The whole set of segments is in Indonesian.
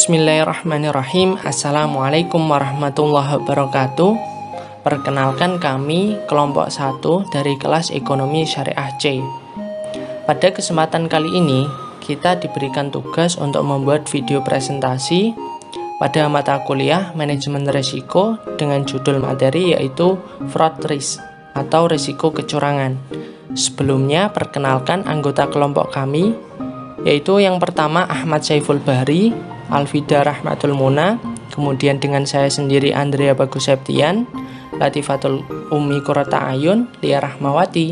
Bismillahirrahmanirrahim. Assalamualaikum warahmatullahi wabarakatuh. Perkenalkan, kami kelompok 1 dari kelas Ekonomi Syariah C. Pada kesempatan kali ini, kita diberikan tugas untuk membuat video presentasi pada mata kuliah Manajemen Risiko dengan judul materi yaitu Fraud Risk atau risiko kecurangan. Sebelumnya, perkenalkan anggota kelompok kami, yaitu yang pertama Ahmad Saiful Bahri, Alfida Rahmatul Muna, kemudian dengan saya sendiri Andrea Bagus Septian, Latifatul Umi Qurrata Ayun, Lia Rahmawati,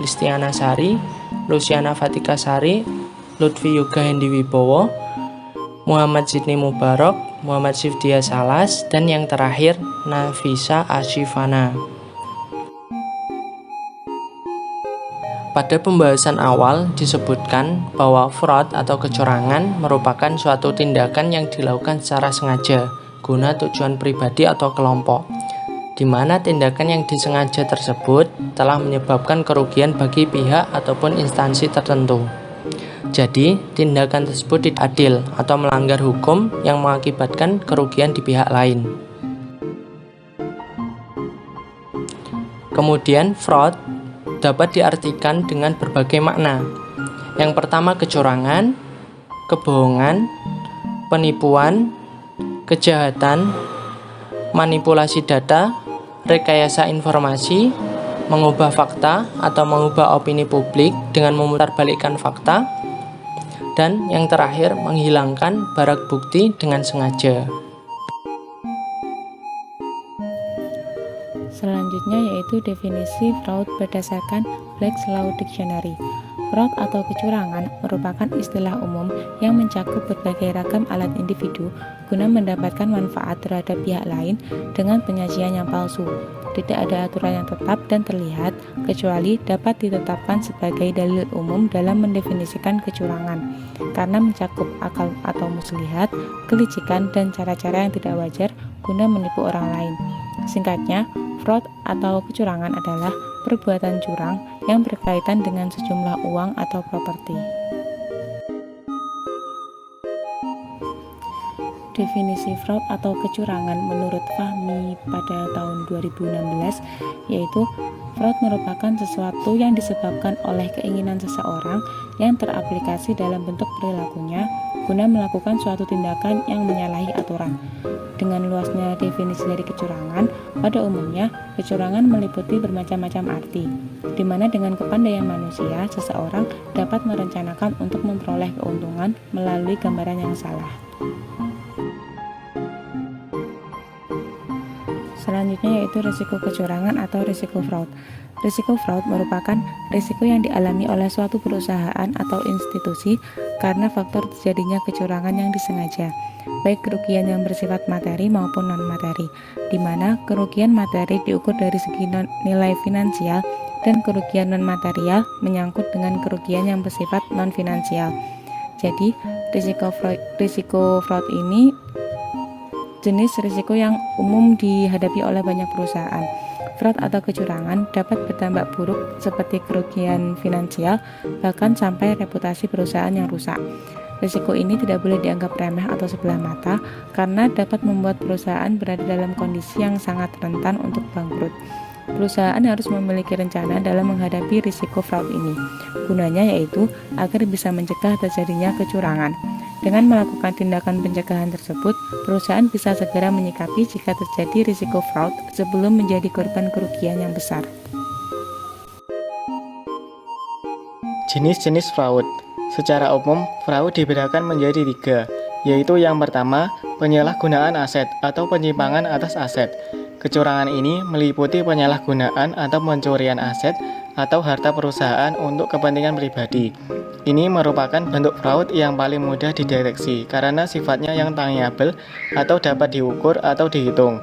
Listiana Sari, Luciana Fatika Sari, Lutfi Yoga Hendi Wibowo, Muhammad Zidni Mubarak, Muhammad Sifdia Salas, dan yang terakhir Nafisa Ashifana. Pada pembahasan awal disebutkan bahwa fraud atau kecurangan merupakan suatu tindakan yang dilakukan secara sengaja guna tujuan pribadi atau kelompok, di mana tindakan yang disengaja tersebut telah menyebabkan kerugian bagi pihak ataupun instansi tertentu. Jadi, tindakan tersebut tidak adil atau melanggar hukum yang mengakibatkan kerugian di pihak lain. Kemudian, fraud dapat diartikan dengan berbagai makna. Yang pertama, kecurangan, kebohongan, penipuan, kejahatan, manipulasi data, rekayasa informasi, mengubah fakta atau mengubah opini publik dengan memutarbalikkan fakta, dan yang terakhir, menghilangkan barang bukti dengan sengaja. Selanjutnya yaitu definisi fraud berdasarkan Black's Law Dictionary. Fraud atau kecurangan merupakan istilah umum yang mencakup berbagai ragam alat individu guna mendapatkan manfaat terhadap pihak lain dengan penyajian yang palsu. Tidak ada aturan yang tetap dan terlihat, kecuali dapat ditetapkan sebagai dalil umum dalam mendefinisikan kecurangan, karena mencakup akal atau muslihat, kelicikan, dan cara-cara yang tidak wajar guna menipu orang lain. Singkatnya, fraud atau kecurangan adalah perbuatan curang yang berkaitan dengan sejumlah uang atau properti. Definisi fraud atau kecurangan menurut Fahmi pada tahun 2016 yaitu fraud merupakan sesuatu yang disebabkan oleh keinginan seseorang yang teraplikasi dalam bentuk perilakunya guna melakukan suatu tindakan yang menyalahi aturan. Dengan luasnya definisi dari kecurangan, pada umumnya kecurangan meliputi bermacam-macam arti, di mana dengan kepandaian manusia, seseorang dapat merencanakan untuk memperoleh keuntungan melalui gambaran yang salah. Selanjutnya yaitu risiko kecurangan atau risiko fraud. Risiko fraud merupakan risiko yang dialami oleh suatu perusahaan atau institusi karena faktor terjadinya kecurangan yang disengaja, baik kerugian yang bersifat materi maupun non-materi, di mana kerugian materi diukur dari segi nilai finansial dan kerugian non-material menyangkut dengan kerugian yang bersifat non-finansial. Jadi, risiko fraud ini jenis risiko yang umum dihadapi oleh banyak perusahaan. Fraud atau kecurangan dapat berdampak buruk seperti kerugian finansial, bahkan sampai reputasi perusahaan yang rusak. Risiko ini tidak boleh dianggap remeh atau sebelah mata karena dapat membuat perusahaan berada dalam kondisi yang sangat rentan untuk bangkrut. Perusahaan harus memiliki rencana dalam menghadapi risiko fraud ini. Gunanya yaitu agar bisa mencegah terjadinya kecurangan. Dengan melakukan tindakan pencegahan tersebut, perusahaan bisa segera menyikapi jika terjadi risiko fraud sebelum menjadi korban kerugian yang besar. Jenis-jenis fraud. Secara umum, fraud dibedakan menjadi 3, yaitu yang pertama, penyalahgunaan aset atau penyimpangan atas aset. Kecurangan ini meliputi penyalahgunaan atau pencurian aset atau harta perusahaan untuk kepentingan pribadi. Ini merupakan bentuk fraud yang paling mudah dideteksi karena sifatnya yang tangible atau dapat diukur atau dihitung.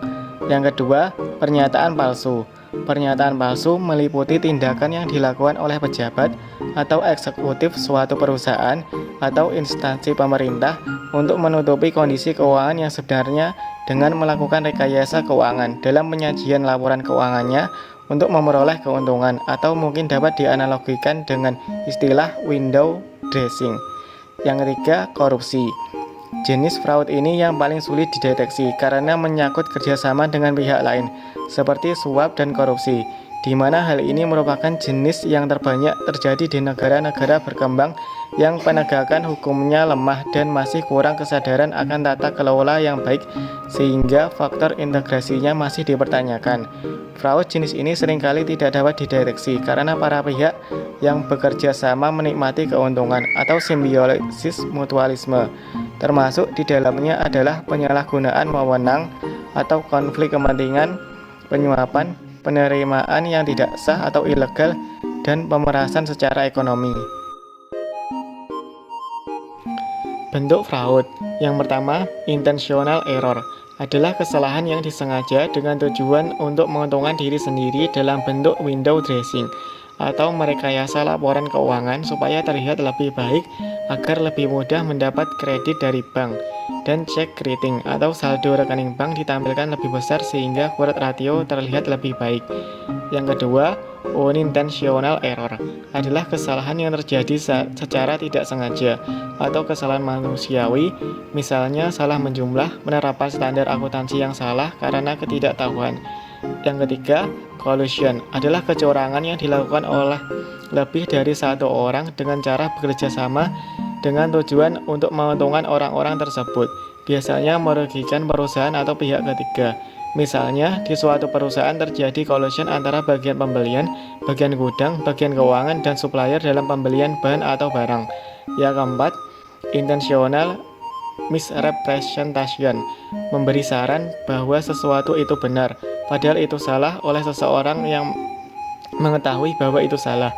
Yang kedua, pernyataan palsu. Pernyataan palsu meliputi tindakan yang dilakukan oleh pejabat atau eksekutif suatu perusahaan atau instansi pemerintah untuk menutupi kondisi keuangan yang sebenarnya dengan melakukan rekayasa keuangan dalam penyajian laporan keuangannya untuk memperoleh keuntungan, atau mungkin dapat dianalogikan dengan istilah window dressing. Yang ketiga, korupsi. Jenis fraud ini yang paling sulit dideteksi karena menyangkut kerjasama dengan pihak lain, seperti suap dan korupsi, di mana hal ini merupakan jenis yang terbanyak terjadi di negara-negara berkembang yang penegakan hukumnya lemah dan masih kurang kesadaran akan tata kelola yang baik, sehingga faktor integrasinya masih dipertanyakan. Fraud jenis ini seringkali tidak dapat dideteksi karena para pihak yang bekerja sama menikmati keuntungan atau simbiosis mutualisme, termasuk di dalamnya adalah penyalahgunaan wewenang atau konflik kepentingan, penyuapan, penerimaan yang tidak sah atau ilegal, dan pemerasan secara ekonomi. Bentuk fraud yang pertama, intentional error, adalah kesalahan yang disengaja dengan tujuan untuk menguntungkan diri sendiri dalam bentuk window dressing atau merekayasa laporan keuangan supaya terlihat lebih baik agar lebih mudah mendapat kredit dari bank, dan check rating atau saldo rekening bank ditampilkan lebih besar sehingga kurat ratio terlihat lebih baik. Yang kedua, unintentional error adalah kesalahan yang terjadi secara tidak sengaja atau kesalahan manusiawi, misalnya salah menjumlah, penerapan standar akuntansi yang salah karena ketidaktahuan. Yang ketiga, collusion adalah kecurangan yang dilakukan oleh lebih dari satu orang dengan cara bekerja sama dengan tujuan untuk menguntungkan orang-orang tersebut, biasanya merugikan perusahaan atau pihak ketiga. Misalnya, di suatu perusahaan terjadi collusion antara bagian pembelian, bagian gudang, bagian keuangan, dan supplier dalam pembelian bahan atau barang. Yang keempat, intentional misrepresentation, memberi saran bahwa sesuatu itu benar, padahal itu salah oleh seseorang yang mengetahui bahwa itu salah.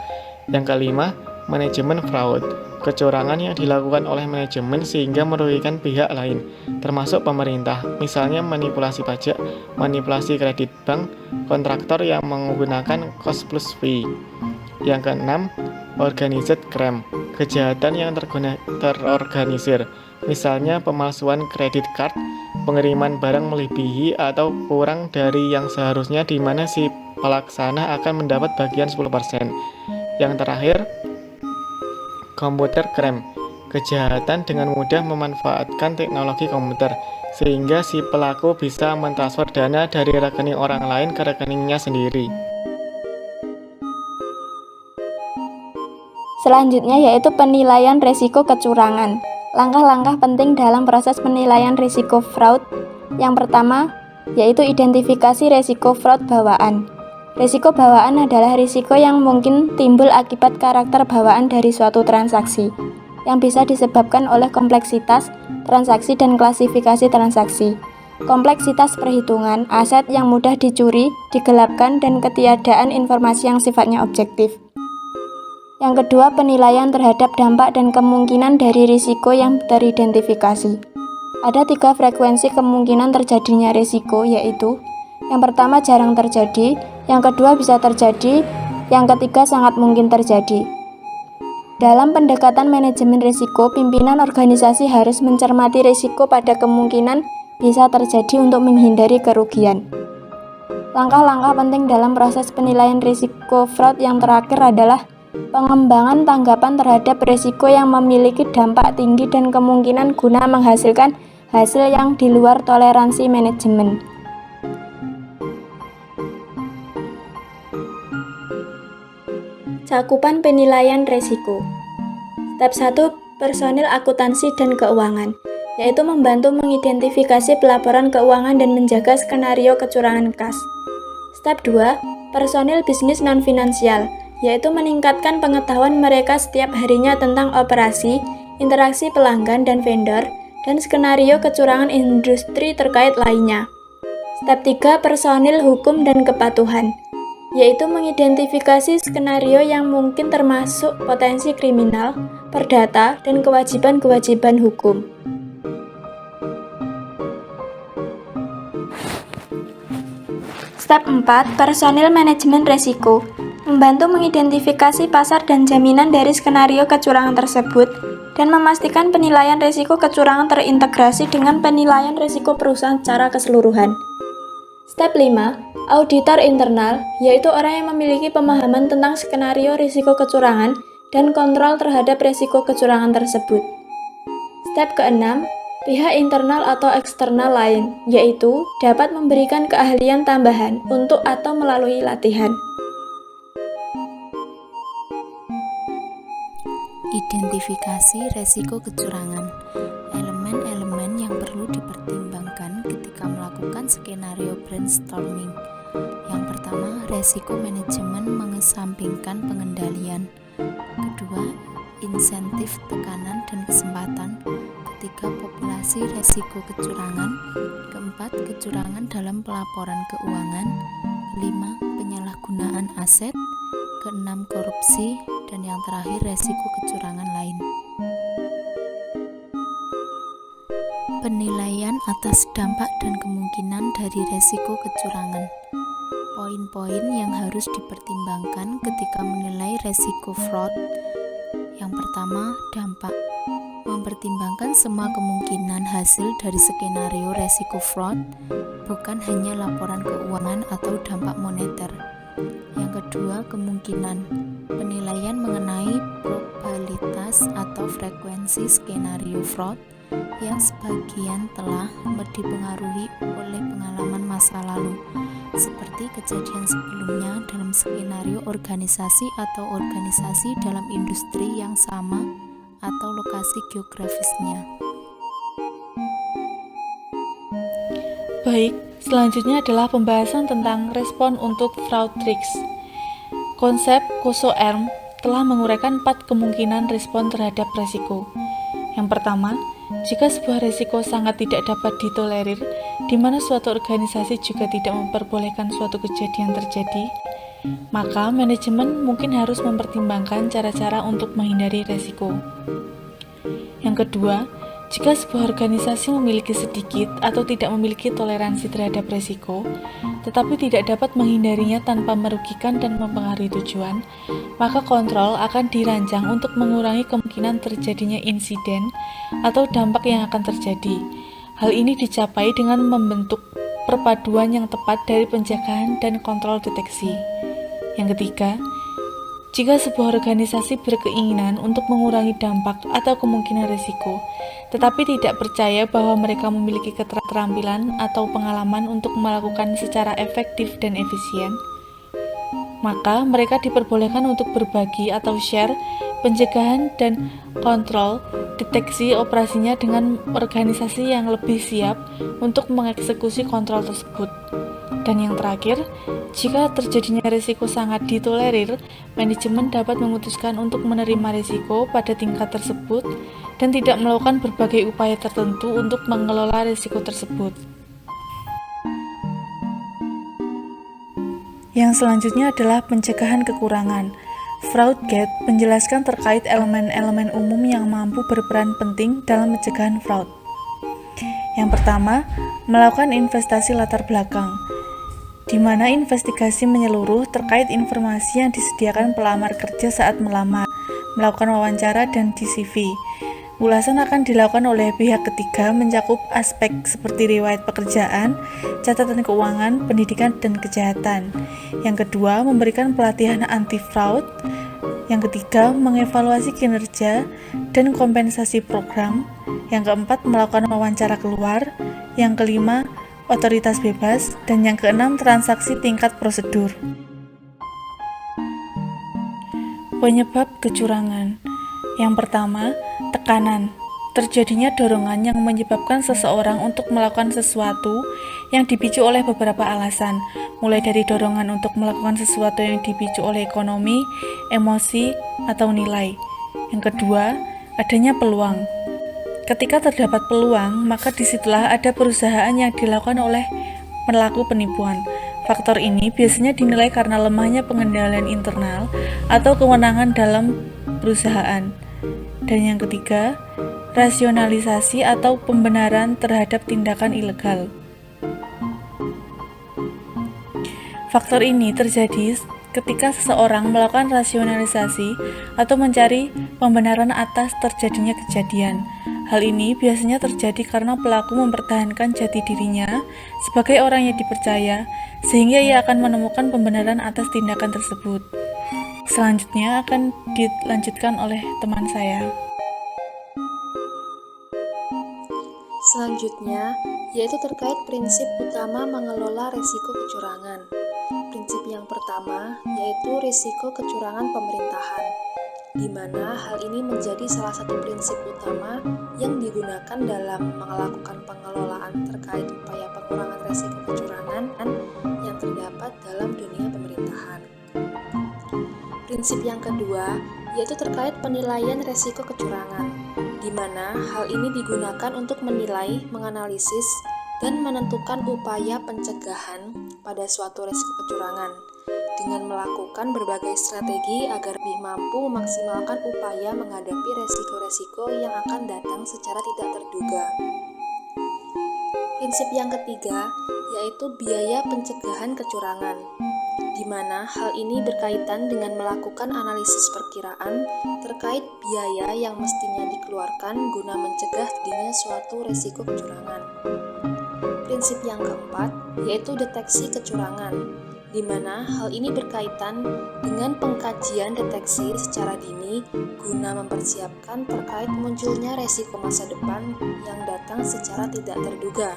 Yang kelima, manajemen fraud, kecurangan yang dilakukan oleh manajemen sehingga merugikan pihak lain, termasuk pemerintah, misalnya manipulasi pajak, manipulasi kredit bank, kontraktor yang menggunakan cost plus fee. Yang keenam, organized crime, kejahatan yang terorganisir, misalnya pemalsuan kredit card, pengiriman barang melebihi atau kurang dari yang seharusnya di mana si pelaksana akan mendapat bagian 10%. Yang terakhir, computer crime, kejahatan dengan mudah memanfaatkan teknologi komputer sehingga si pelaku bisa mentransfer dana dari rekening orang lain ke rekeningnya sendiri. Selanjutnya yaitu penilaian risiko kecurangan. Langkah-langkah penting dalam proses penilaian risiko fraud. Yang pertama yaitu identifikasi risiko fraud bawaan. Risiko bawaan adalah risiko yang mungkin timbul akibat karakter bawaan dari suatu transaksi, yang bisa disebabkan oleh kompleksitas transaksi dan klasifikasi transaksi, kompleksitas perhitungan, aset yang mudah dicuri, digelapkan, dan ketiadaan informasi yang sifatnya objektif. Yang kedua, penilaian terhadap dampak dan kemungkinan dari risiko yang teridentifikasi. Ada 3 frekuensi kemungkinan terjadinya risiko, yaitu yang pertama jarang terjadi, yang kedua bisa terjadi, yang ketiga sangat mungkin terjadi. Dalam pendekatan manajemen risiko, pimpinan organisasi harus mencermati risiko pada kemungkinan bisa terjadi untuk menghindari kerugian. Langkah-langkah penting dalam proses penilaian risiko fraud yang terakhir adalah pengembangan tanggapan terhadap risiko yang memiliki dampak tinggi dan kemungkinan guna menghasilkan hasil yang di luar toleransi manajemen. Cakupan penilaian risiko. Step 1, personil akuntansi dan keuangan, yaitu membantu mengidentifikasi pelaporan keuangan dan menjaga skenario kecurangan kas. Step 2, personil bisnis non-finansial, yaitu meningkatkan pengetahuan mereka setiap harinya tentang operasi, interaksi pelanggan dan vendor, dan skenario kecurangan industri terkait lainnya. Step 3, personil hukum dan kepatuhan, yaitu mengidentifikasi skenario yang mungkin termasuk potensi kriminal, perdata, dan kewajiban-kewajiban hukum. Step 4, personil manajemen risiko, membantu mengidentifikasi pasar dan jaminan dari skenario kecurangan tersebut, dan memastikan penilaian risiko kecurangan terintegrasi dengan penilaian risiko perusahaan secara keseluruhan. Step 5, auditor internal, yaitu orang yang memiliki pemahaman tentang skenario risiko kecurangan dan kontrol terhadap risiko kecurangan tersebut. Step ke-6, pihak internal atau eksternal lain, yaitu dapat memberikan keahlian tambahan untuk atau melalui latihan. Identifikasi resiko kecurangan. Elemen-elemen yang perlu dipertimbangkan ketika melakukan skenario brainstorming. Yang pertama, resiko manajemen mengesampingkan pengendalian. Kedua, insentif, tekanan, dan kesempatan. Ketiga, populasi resiko kecurangan. Keempat, kecurangan dalam pelaporan keuangan. Kelima, penyalahgunaan aset. Keenam, korupsi. Dan yang terakhir, resiko kecurangan lain. Penilaian atas dampak dan kemungkinan dari resiko kecurangan. Poin-poin yang harus dipertimbangkan ketika menilai resiko fraud. Yang pertama, dampak. Mempertimbangkan semua kemungkinan hasil dari skenario resiko fraud, bukan hanya laporan keuangan atau dampak moneter. Yang kedua, kemungkinan. Penilaian mengenai probabilitas atau frekuensi skenario fraud yang sebagian telah dipengaruhi oleh pengalaman masa lalu, seperti kejadian sebelumnya dalam skenario organisasi atau organisasi dalam industri yang sama atau lokasi geografisnya. Baik, selanjutnya adalah pembahasan tentang respon untuk fraud tricks. Konsep Coso-Erm telah menguraikan 4 kemungkinan respon terhadap resiko. Yang pertama, jika sebuah resiko sangat tidak dapat ditolerir, di mana suatu organisasi juga tidak memperbolehkan suatu kejadian terjadi, maka manajemen mungkin harus mempertimbangkan cara-cara untuk menghindari resiko. Yang kedua, jika sebuah organisasi memiliki sedikit atau tidak memiliki toleransi terhadap resiko, tetapi tidak dapat menghindarinya tanpa merugikan dan mempengaruhi tujuan, maka kontrol akan dirancang untuk mengurangi kemungkinan terjadinya insiden atau dampak yang akan terjadi. Hal ini dicapai dengan membentuk perpaduan yang tepat dari penjagaan dan kontrol deteksi. Yang ketiga, jika sebuah organisasi berkeinginan untuk mengurangi dampak atau kemungkinan risiko, tetapi tidak percaya bahwa mereka memiliki keterampilan atau pengalaman untuk melakukan secara efektif dan efisien, maka mereka diperbolehkan untuk berbagi atau share pencegahan dan kontrol deteksi operasinya dengan organisasi yang lebih siap untuk mengeksekusi kontrol tersebut. Dan yang terakhir, jika terjadinya risiko sangat ditolerir, manajemen dapat memutuskan untuk menerima risiko pada tingkat tersebut dan tidak melakukan berbagai upaya tertentu untuk mengelola risiko tersebut. Yang selanjutnya adalah pencegahan kekurangan. Fraudgate menjelaskan terkait elemen-elemen umum yang mampu berperan penting dalam pencegahan fraud. Yang pertama, melakukan investasi latar belakang, di mana investigasi menyeluruh terkait informasi yang disediakan pelamar kerja saat melamar, melakukan wawancara, dan di CV. Ulasan akan dilakukan oleh pihak ketiga mencakup aspek seperti riwayat pekerjaan, catatan keuangan, pendidikan, dan kejahatan. Yang kedua, memberikan pelatihan anti-fraud. Yang ketiga, mengevaluasi kinerja dan kompensasi program. Yang keempat, melakukan wawancara keluar. Yang kelima, otoritas bebas. Dan yang keenam, transaksi tingkat prosedur. Penyebab kecurangan. Yang pertama, tekanan. Terjadinya dorongan yang menyebabkan seseorang untuk melakukan sesuatu yang dipicu oleh beberapa alasan, mulai dari dorongan untuk melakukan sesuatu yang dipicu oleh ekonomi, emosi, atau nilai. Yang kedua, adanya peluang. Ketika terdapat peluang, maka disitulah ada perusahaan yang dilakukan oleh pelaku penipuan. Faktor ini biasanya dinilai karena lemahnya pengendalian internal atau kewenangan dalam perusahaan. Dan yang ketiga, rasionalisasi atau pembenaran terhadap tindakan ilegal. Faktor ini terjadi ketika seseorang melakukan rasionalisasi atau mencari pembenaran atas terjadinya kejadian. Hal ini biasanya terjadi karena pelaku mempertahankan jati dirinya sebagai orang yang dipercaya, sehingga ia akan menemukan pembenaran atas tindakan tersebut. Selanjutnya akan dilanjutkan oleh teman saya. Selanjutnya, yaitu terkait prinsip utama mengelola risiko kecurangan. Prinsip yang pertama yaitu risiko kecurangan pemerintahan, di mana hal ini menjadi salah satu prinsip utama yang digunakan dalam melakukan pengelolaan terkait upaya pengurangan risiko kecurangan yang terdapat dalam dunia pemerintahan. Prinsip yang kedua yaitu terkait penilaian risiko kecurangan, di mana hal ini digunakan untuk menilai, menganalisis, dan menentukan upaya pencegahan pada suatu risiko kecurangan dengan melakukan berbagai strategi agar lebih mampu memaksimalkan upaya menghadapi risiko-risiko yang akan datang secara tidak terduga. Prinsip yang ketiga yaitu biaya pencegahan kecurangan, di mana hal ini berkaitan dengan melakukan analisis perkiraan terkait biaya yang mestinya dikeluarkan guna mencegah terjadinya suatu risiko kecurangan. Prinsip yang keempat yaitu deteksi kecurangan, di mana hal ini berkaitan dengan pengkajian deteksi secara dini guna mempersiapkan terkait munculnya risiko masa depan yang datang secara tidak terduga.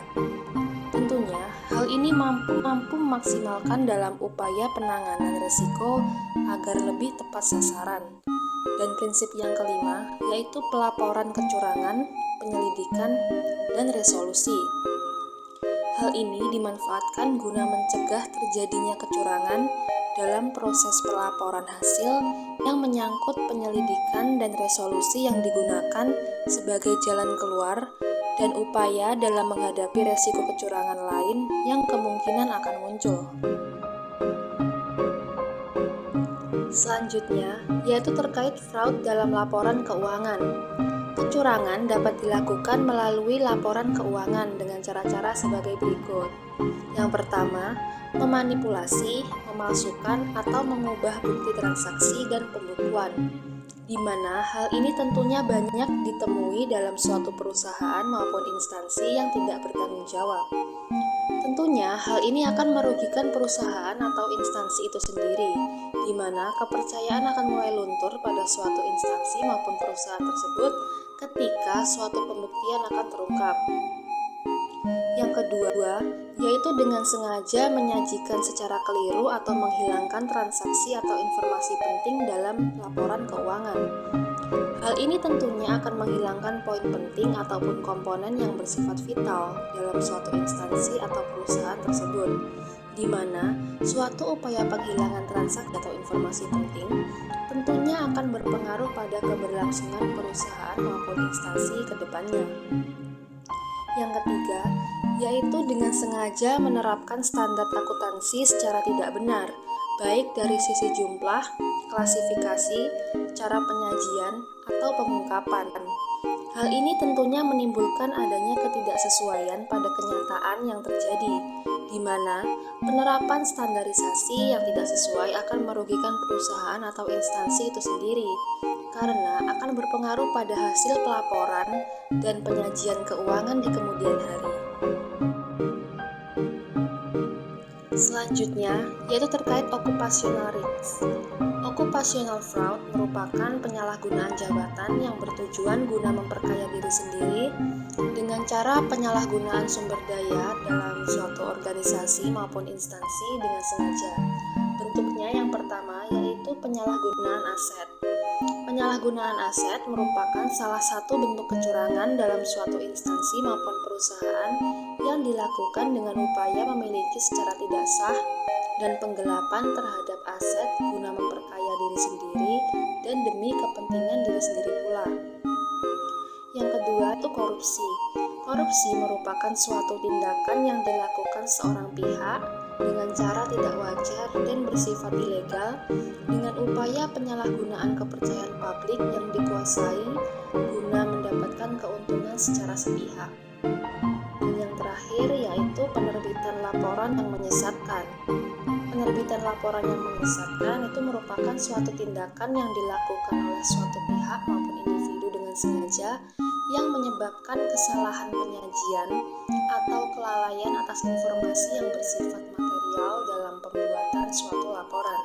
Tentunya, hal ini mampu memaksimalkan dalam upaya penanganan risiko agar lebih tepat sasaran. Dan prinsip yang kelima yaitu pelaporan kecurangan, penyelidikan, dan resolusi. Hal ini dimanfaatkan guna mencegah terjadinya kecurangan dalam proses pelaporan hasil yang menyangkut penyelidikan dan resolusi yang digunakan sebagai jalan keluar dan upaya dalam menghadapi resiko kecurangan lain yang kemungkinan akan muncul. Selanjutnya, yaitu terkait fraud dalam laporan keuangan. Kecurangan dapat dilakukan melalui laporan keuangan dengan cara-cara sebagai berikut. Yang pertama, memanipulasi, memalsukan, atau mengubah bukti transaksi dan pembukuan, di mana hal ini tentunya banyak ditemui dalam suatu perusahaan maupun instansi yang tidak bertanggung jawab. Tentunya hal ini akan merugikan perusahaan atau instansi itu sendiri, di mana kepercayaan akan mulai luntur pada suatu instansi maupun perusahaan tersebut ketika suatu pembuktian akan terungkap. Yang kedua, yaitu dengan sengaja menyajikan secara keliru atau menghilangkan transaksi atau informasi penting dalam laporan keuangan. Hal ini tentunya akan menghilangkan poin penting ataupun komponen yang bersifat vital dalam suatu instansi atau perusahaan tersebut, di mana suatu upaya penghilangan transaksi atau informasi penting tentunya akan berpengaruh pada keberlangsungan perusahaan maupun instansi ke depannya. Yang ketiga, yaitu dengan sengaja menerapkan standar akuntansi secara tidak benar, baik dari sisi jumlah, klasifikasi, cara penyajian, atau pengungkapan. Hal ini tentunya menimbulkan adanya ketidaksesuaian pada kenyataan yang terjadi, di mana penerapan standarisasi yang tidak sesuai akan merugikan perusahaan atau instansi itu sendiri, karena akan berpengaruh pada hasil pelaporan dan penyajian keuangan di kemudian hari. Selanjutnya, yaitu terkait occupational risk. Occupational fraud merupakan penyalahgunaan jabatan yang bertujuan guna memperkaya diri sendiri dengan cara penyalahgunaan sumber daya dalam suatu organisasi maupun instansi dengan sengaja. Bentuknya yang pertama yaitu penyalahgunaan aset. Penyalahgunaan aset merupakan salah satu bentuk kecurangan dalam suatu instansi maupun perusahaan yang dilakukan dengan upaya memiliki secara tidak sah dan penggelapan terhadap aset guna memperkaya diri sendiri dan demi kepentingan diri sendiri pula. Yang kedua itu korupsi. Korupsi merupakan suatu tindakan yang dilakukan seorang pihak dengan cara tidak wajar dan bersifat ilegal dengan upaya penyalahgunaan kepercayaan publik yang dikuasai guna mendapatkan keuntungan secara sepihak. Dan yang terakhir yaitu penerbitan laporan yang menyesatkan. Penerbitan laporan yang menyesatkan itu merupakan suatu tindakan yang dilakukan oleh suatu pihak maupun individu dengan sengaja yang menyebabkan kesalahan penyajian atau kelalaian atas informasi yang bersifat material dalam pembuatan suatu laporan.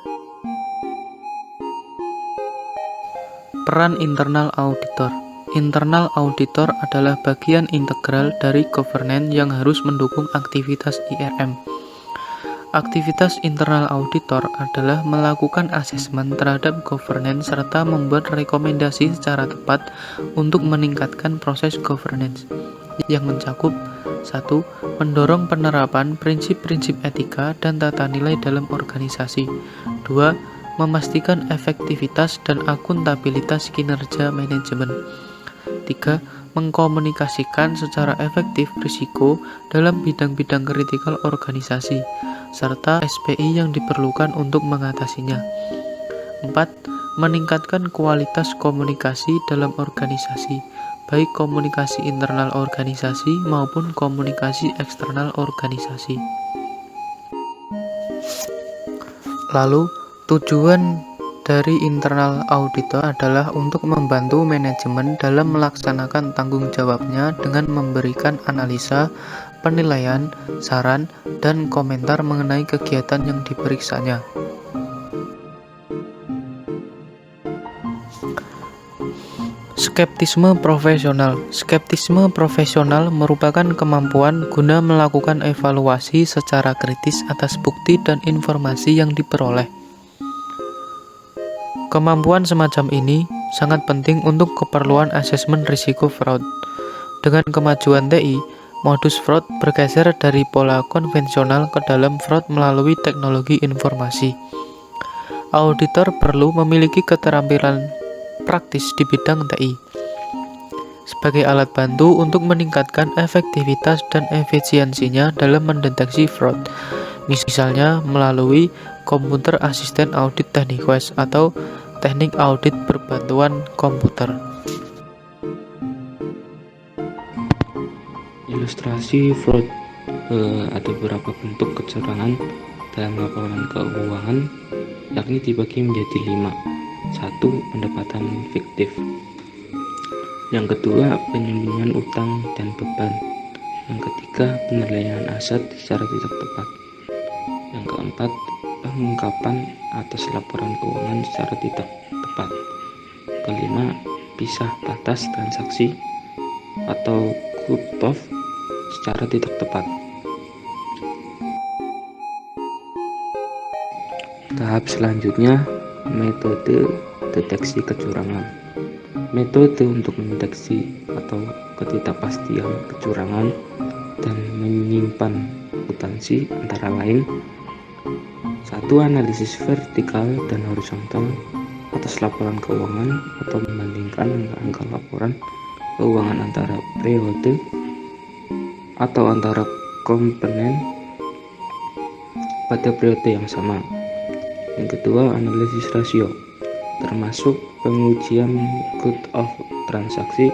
Peran internal auditor. Internal auditor adalah bagian integral dari governance yang harus mendukung aktivitas IRM. Aktivitas internal auditor adalah melakukan asesmen terhadap governance serta membuat rekomendasi secara tepat untuk meningkatkan proses governance yang mencakup 1. Mendorong penerapan prinsip-prinsip etika dan tata nilai dalam organisasi. 2. Memastikan efektivitas dan akuntabilitas kinerja manajemen. 3. Mengkomunikasikan secara efektif risiko dalam bidang-bidang kritikal organisasi, serta SPI yang diperlukan untuk mengatasinya. 4. Meningkatkan kualitas komunikasi dalam organisasi, baik komunikasi internal organisasi maupun komunikasi eksternal organisasi. Lalu, tujuan dari internal auditor adalah untuk membantu manajemen dalam melaksanakan tanggung jawabnya dengan memberikan analisa, penilaian, saran, dan komentar mengenai kegiatan yang diperiksanya. Skeptisme profesional. Skeptisme profesional merupakan kemampuan guna melakukan evaluasi secara kritis atas bukti dan informasi yang diperoleh. Kemampuan semacam ini sangat penting untuk keperluan asesmen risiko fraud. Dengan kemajuan TI, modus fraud bergeser dari pola konvensional ke dalam fraud melalui teknologi informasi. Auditor perlu memiliki keterampilan praktis di bidang TI sebagai alat bantu untuk meningkatkan efektivitas dan efisiensinya dalam mendeteksi fraud, misalnya melalui Computer Assisted Audit Techniques atau teknik audit berbantuan komputer. Ilustrasi fraud atau beberapa bentuk kecurangan dalam laporan keuangan yakni dibagi menjadi 5. 1. Pendapatan fiktif. Yang kedua, penyembunyian utang dan beban. Yang ketiga, penilaian aset secara tidak tepat. Yang keempat, pengungkapan atas laporan keuangan secara tidak tepat. Kelima, pisah batas transaksi atau cut-off secara tidak tepat. Tahap selanjutnya, metode deteksi kecurangan. Metode untuk mendeteksi atau ketidakpastian kecurangan dan menyimpan akuntansi antara lain: 1. Analisis vertikal dan horizontal atas laporan keuangan atau membandingkan angka laporan keuangan antara periode atau antara komponen pada periode yang sama. Yang kedua, analisis rasio, termasuk pengujian cut-off transaksi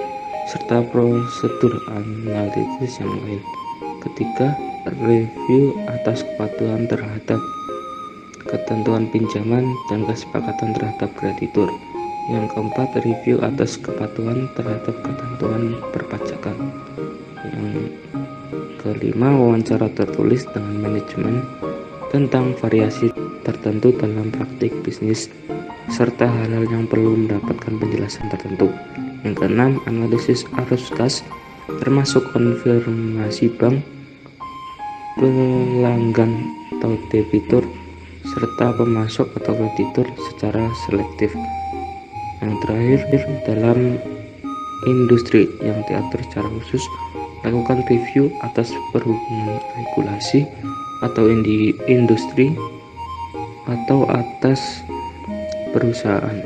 serta prosedur analisis yang lain. Ketiga, review atas kepatuhan terhadap ketentuan pinjaman dan kesepakatan terhadap kreditur. Yang keempat, review atas kepatuhan terhadap ketentuan perpajakan. Yang kelima, wawancara tertulis dengan manajemen tentang variasi tertentu dalam praktik bisnis serta hal-hal yang perlu mendapatkan penjelasan tertentu. Yang keenam, analisis arus kas, termasuk konfirmasi bank, pelanggan atau debitur, serta pemasok atau kreditur secara selektif. Yang terakhir, dalam industri yang diatur secara khusus, lakukan review atas perhubungan regulasi atau industri atau atas perusahaan.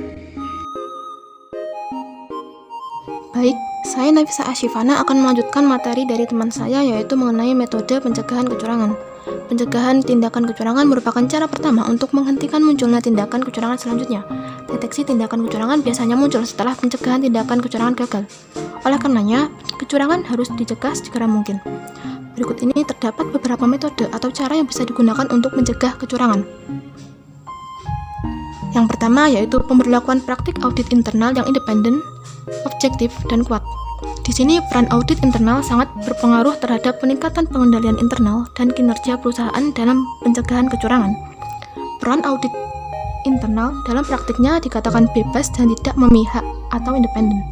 Baik, saya Nafisa Ashifana akan melanjutkan materi dari teman saya, yaitu mengenai metode pencegahan kecurangan. Pencegahan tindakan kecurangan merupakan cara pertama untuk menghentikan munculnya tindakan kecurangan selanjutnya. Deteksi tindakan kecurangan biasanya muncul setelah pencegahan tindakan kecurangan gagal. Oleh karenanya, kecurangan harus dicegah segera mungkin. Berikut ini terdapat beberapa metode atau cara yang bisa digunakan untuk mencegah kecurangan. Yang pertama yaitu pemberlakuan praktik audit internal yang independen, objektif, dan kuat. Di sini peran audit internal sangat berpengaruh terhadap peningkatan pengendalian internal dan kinerja perusahaan dalam pencegahan kecurangan. Peran audit internal dalam praktiknya dikatakan bebas dan tidak memihak atau independen.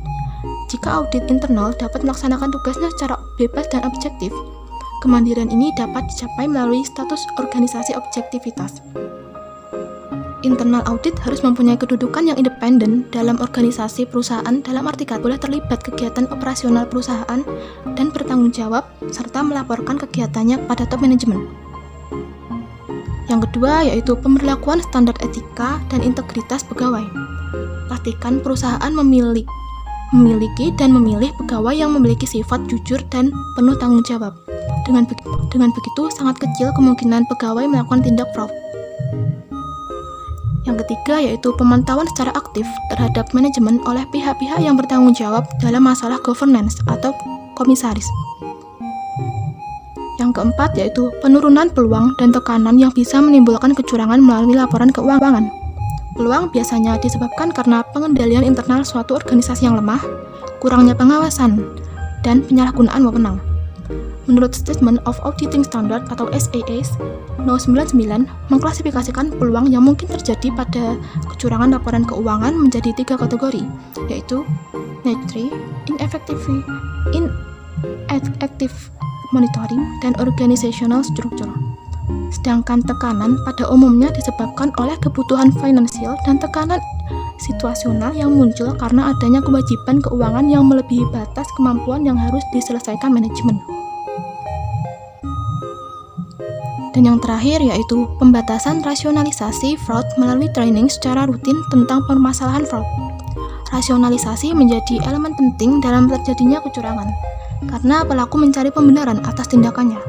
Jika audit internal dapat melaksanakan tugasnya secara bebas dan objektif, kemandirian ini dapat dicapai melalui status organisasi objektivitas. Internal audit harus mempunyai kedudukan yang independen dalam organisasi perusahaan, dalam arti kata boleh terlibat kegiatan operasional perusahaan dan bertanggung jawab serta melaporkan kegiatannya kepada top manajemen. Yang kedua yaitu pemberlakuan standar etika dan integritas pegawai. Pastikan perusahaan memiliki dan memilih pegawai yang memiliki sifat jujur dan penuh tanggung jawab. Dengan begitu sangat kecil kemungkinan pegawai melakukan tindak fraud. Yang ketiga yaitu pemantauan secara aktif terhadap manajemen oleh pihak-pihak yang bertanggung jawab dalam masalah governance atau komisaris. Yang keempat yaitu penurunan peluang dan tekanan yang bisa menimbulkan kecurangan melalui laporan keuangan. Peluang biasanya disebabkan karena pengendalian internal suatu organisasi yang lemah, kurangnya pengawasan, dan penyalahgunaan wewenang. Menurut Statement of Auditing Standard atau SAS No. 99 mengklasifikasikan peluang yang mungkin terjadi pada kecurangan laporan keuangan menjadi 3 kategori, yaitu Net3, Ineffective Monitoring, dan Organizational Structure. Sedangkan tekanan pada umumnya disebabkan oleh kebutuhan finansial dan tekanan situasional yang muncul karena adanya kewajiban keuangan yang melebihi batas kemampuan yang harus diselesaikan manajemen. Dan yang terakhir yaitu pembatasan rasionalisasi fraud melalui training secara rutin tentang permasalahan fraud. Rasionalisasi menjadi elemen penting dalam terjadinya kecurangan, karena pelaku mencari pembenaran atas tindakannya.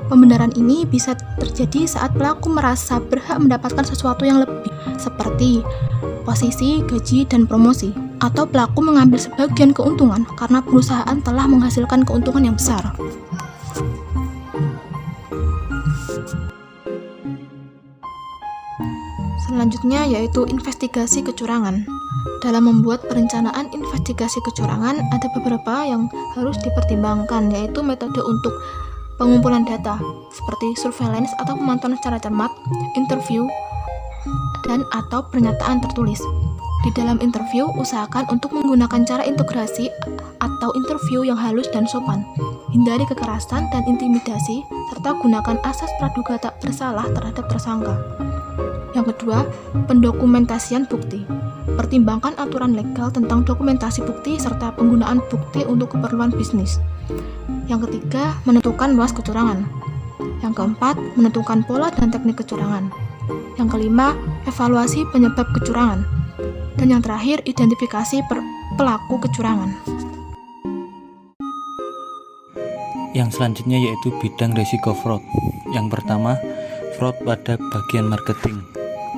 Pembenaran ini bisa terjadi saat pelaku merasa berhak mendapatkan sesuatu yang lebih, seperti posisi, gaji, dan promosi, atau pelaku mengambil sebagian keuntungan karena perusahaan telah menghasilkan keuntungan yang besar. Selanjutnya yaitu investigasi kecurangan. Dalam membuat perencanaan investigasi kecurangan, ada beberapa yang harus dipertimbangkan, yaitu metode untuk pengumpulan data, seperti surveillance atau pemantauan secara cermat, interview, dan atau pernyataan tertulis. Di dalam interview, usahakan untuk menggunakan cara integrasi atau interview yang halus dan sopan. Hindari kekerasan dan intimidasi, serta gunakan asas praduga tak bersalah terhadap tersangka. Yang kedua, pendokumentasian bukti. Pertimbangkan aturan legal tentang dokumentasi bukti serta penggunaan bukti untuk keperluan bisnis. Yang ketiga, menentukan luas kecurangan. Yang keempat, menentukan pola dan teknik kecurangan. Yang kelima, evaluasi penyebab kecurangan. Dan yang terakhir, identifikasi pelaku kecurangan. Yang selanjutnya yaitu bidang risiko fraud. Yang pertama, fraud pada bagian marketing.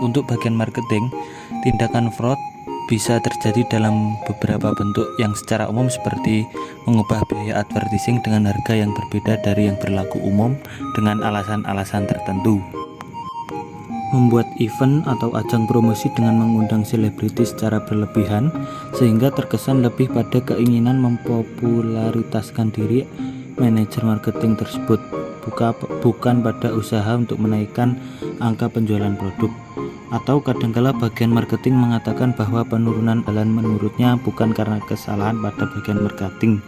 Untuk bagian marketing, tindakan fraud bisa terjadi dalam beberapa bentuk yang secara umum seperti mengubah biaya advertising dengan harga yang berbeda dari yang berlaku umum dengan alasan-alasan tertentu. Membuat event atau ajang promosi dengan mengundang selebriti secara berlebihan sehingga terkesan lebih pada keinginan mempopularitaskan diri manajer marketing tersebut, bukan pada usaha untuk menaikkan angka penjualan produk. Atau kadangkala bagian marketing mengatakan bahwa penurunan jalan menurutnya bukan karena kesalahan pada bagian marketing,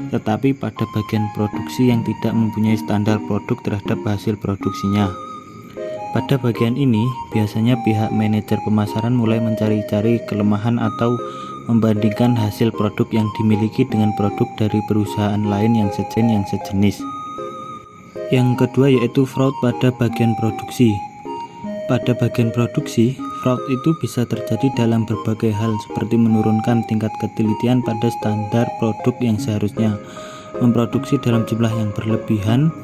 tetapi pada bagian produksi yang tidak mempunyai standar produk terhadap hasil produksinya. Pada bagian ini, biasanya pihak manajer pemasaran mulai mencari-cari kelemahan atau membandingkan hasil produk yang dimiliki dengan produk dari perusahaan lain yang sejenis. Yang kedua yaitu fraud pada bagian produksi. Pada bagian produksi, fraud itu bisa terjadi dalam berbagai hal seperti menurunkan tingkat ketelitian pada standar produk yang seharusnya, memproduksi dalam jumlah yang berlebihan,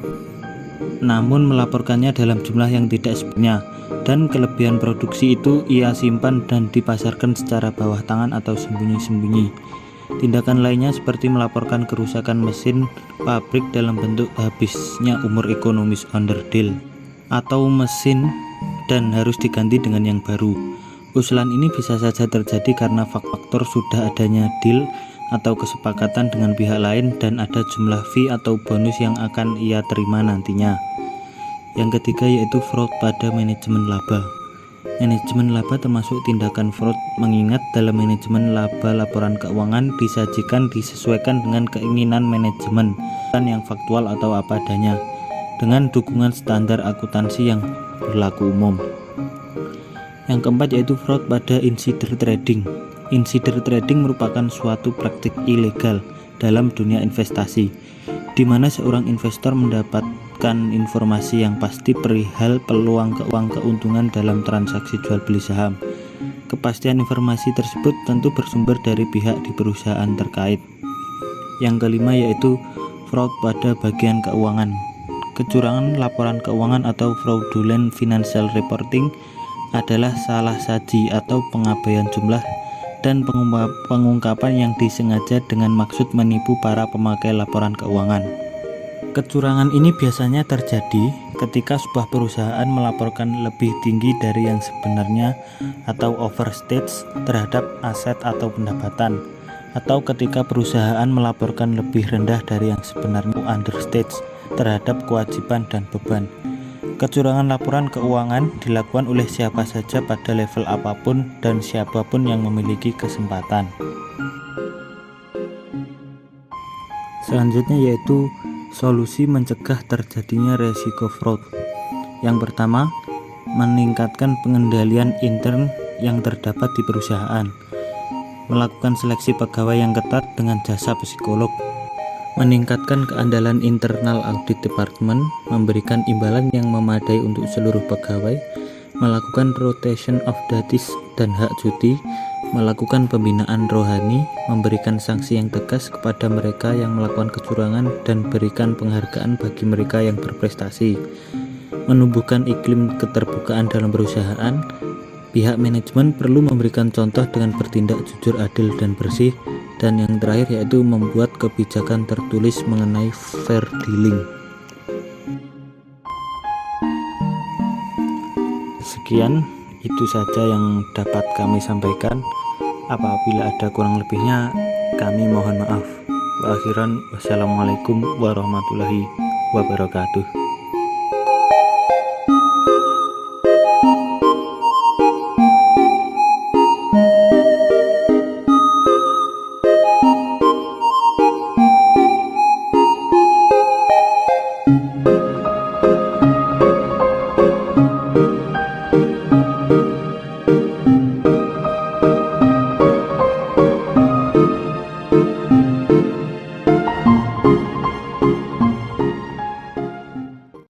namun melaporkannya dalam jumlah yang tidak sebenarnya, dan kelebihan produksi itu ia simpan dan dipasarkan secara bawah tangan atau sembunyi-sembunyi. Tindakan lainnya seperti melaporkan kerusakan mesin pabrik dalam bentuk habisnya umur ekonomis onderdil atau mesin dan harus diganti dengan yang baru. Usulan ini bisa saja terjadi karena faktor sudah adanya deal atau kesepakatan dengan pihak lain dan ada jumlah fee atau bonus yang akan ia terima nantinya. Yang ketiga yaitu fraud pada manajemen laba. Manajemen laba termasuk tindakan fraud, mengingat dalam manajemen laba laporan keuangan disesuaikan dengan keinginan manajemen yang faktual atau apa adanya, dengan dukungan standar akuntansi yang berlaku umum. Yang keempat yaitu fraud pada insider trading. Insider trading merupakan suatu praktik ilegal dalam dunia investasi, di mana seorang investor mendapatkan informasi yang pasti perihal peluang keuntungan dalam transaksi jual beli saham. Kepastian informasi tersebut tentu bersumber dari pihak di perusahaan terkait. Yang kelima yaitu fraud pada bagian keuangan. Kecurangan laporan keuangan atau fraudulent financial reporting adalah salah saji atau pengabaian jumlah dan pengungkapan yang disengaja dengan maksud menipu para pemakai laporan keuangan. Kecurangan ini biasanya terjadi ketika sebuah perusahaan melaporkan lebih tinggi dari yang sebenarnya atau overstage terhadap aset atau pendapatan, atau ketika perusahaan melaporkan lebih rendah dari yang sebenarnya understage terhadap kewajiban dan beban. Kecurangan laporan keuangan dilakukan oleh siapa saja pada level apapun dan siapapun yang memiliki kesempatan. Selanjutnya yaitu solusi mencegah terjadinya resiko fraud. Yang pertama, meningkatkan pengendalian intern yang terdapat di perusahaan, melakukan seleksi pegawai yang ketat dengan jasa psikolog, meningkatkan keandalan internal audit department, memberikan imbalan yang memadai untuk seluruh pegawai, melakukan rotation of duties dan hak cuti, melakukan pembinaan rohani, memberikan sanksi yang tegas kepada mereka yang melakukan kecurangan dan berikan penghargaan bagi mereka yang berprestasi, menumbuhkan iklim keterbukaan dalam perusahaan. Pihak manajemen perlu memberikan contoh dengan bertindak jujur, adil, dan bersih. Dan yang terakhir yaitu membuat kebijakan tertulis mengenai fair dealing. Sekian, itu saja yang dapat kami sampaikan. Apabila ada kurang lebihnya, kami mohon maaf. Wa akhiran, wassalamualaikum warahmatullahi wabarakatuh.